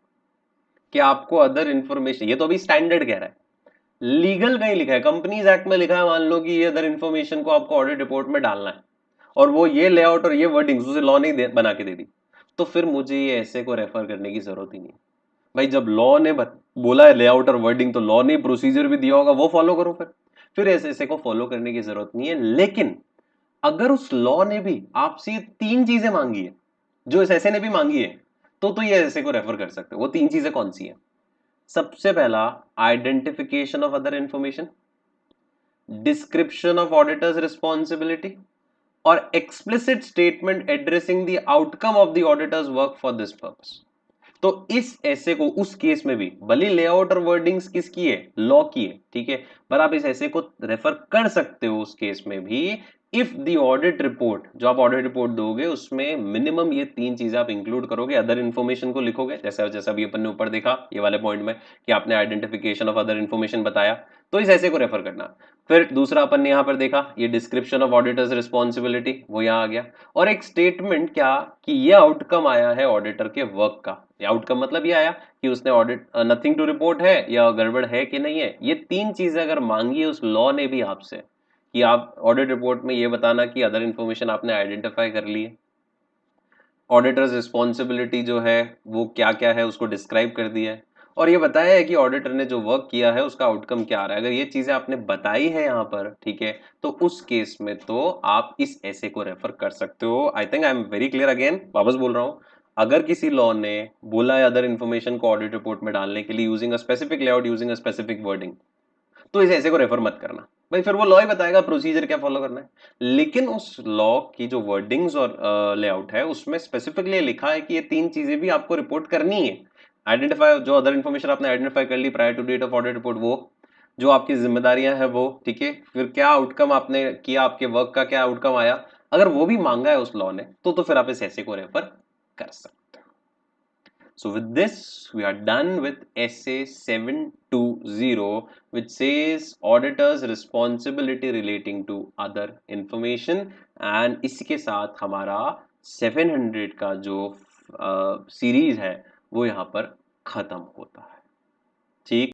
कि आपको अदर इंफॉर्मेशन, ये तो अभी स्टैंडर्ड कह रहा है, लीगल कहीं लिखा है, कंपनीज एक्ट में लिखा है, मान लो कि ये अदर इंफॉर्मेशन को आपको ऑडिट रिपोर्ट में डालना है, और वो ये लेआउट और ये वर्डिंग्स उसे लॉ ने बना के दे दी, तो फिर मुझे ये ऐसे को रेफर करने की जरूरत ही नहीं। भाई जब लॉ ने बोला है लेआउट और वर्डिंग, तो लॉ ने प्रोसीजर भी दिया होगा, वो फॉलो करो। फिर ऐसे ऐसे को फॉलो करने की जरूरत नहीं है। लेकिन अगर उस लॉ ने भी आपसे ये तीन चीजें मांगी है जो इस ऐसे ने भी मांगी है, तो ये ऐसे को रेफर कर सकते हो। वो तीन चीजें कौन सी है? सबसे पहला, identification of other information, description of auditor's responsibility, और explicit statement addressing the outcome of the auditor's work for this purpose. तो इस ऐसे को उस केस में भी भले लेआउट और वर्डिंग्स किसकी है, लॉ की है, ठीक है, पर आप इस ऐसे को रेफर कर सकते हो उस केस में भी इफ द ऑडिट रिपोर्ट, जो आप ऑडिट रिपोर्ट दोगे उसमें मिनिमम ये तीन चीजें आप इंक्लूड करोगे, अदर इन्फॉर्मेशन को लिखोगे, जैसा जैसा अभी अपन ने ऊपर देखा ये वाले पॉइंट में कि आपने आइडेंटिफिकेशन ऑफ अदर इन्फॉर्मेशन बताया, तो इस ऐसे को रेफर करना। फिर दूसरा अपन ने यहां पर देखा ये डिस्क्रिप्शन ऑफ ऑडिटर्स रिस्पॉन्सिबिलिटी, वो यहां आ गया, और एक स्टेटमेंट क्या कि ये आउटकम आया है ऑडिटर के वर्क का, ये आउटकम मतलब ये आया कि उसने ऑडिट नथिंग टू रिपोर्ट है या गड़बड़ है कि नहीं है। ये तीन चीजें अगर मांगी है उस लॉ ने भी आपसे कि आप ऑडिट रिपोर्ट में ये बताना कि अदर इंफॉर्मेशन आपने आइडेंटिफाई कर ली है, ऑडिटर्स रिस्पॉन्सिबिलिटी जो है वो क्या क्या है उसको डिस्क्राइब कर दिया है, और ये बताया है कि ऑडिटर ने जो वर्क किया है उसका आउटकम क्या आ रहा है। अगर ये चीजें आपने बताई है यहाँ पर, ठीक है, तो उस केस में तो आप इस ऐसे को रेफर कर सकते हो। I think I am very clear, again वापस बोल रहा हूँ, अगर किसी लॉ ने बोला है अदर इन्फॉर्मेशन को ऑडिट रिपोर्ट में डालने के लिए using a specific layout, using a specific wording, तो इस ऐसे को रेफर मत करना। भाई फिर वो लॉ ही बताएगा प्रोसीजर क्या फॉलो करना है। लेकिन उस लॉ की जो वर्डिंग्स और लेआउट है उसमें स्पेसिफिकली लिखा है कि ये तीन चीजें भी आपको रिपोर्ट करनी है। आइडेंटिफाई, जो अदर इन्फॉर्मेशन आपने आइडेंटिफाई कर ली prior to date of audit report, वो जो आपकी जिम्मेदारियां हैं वो, ठीक है, फिर क्या आउटकम आपने किया, आपके वर्क का क्या आउटकम आया, अगर वो भी मांगा है उस लॉ ने, तो फिर आप इस ऐसे को रेफर कर सकते हो। So with this, we are done with essay 720, which says auditors responsibility relating to other information, and इसके साथ हमारा 700 का जो सीरीज है वो यहाँ पर खत्म होता है। ठीक।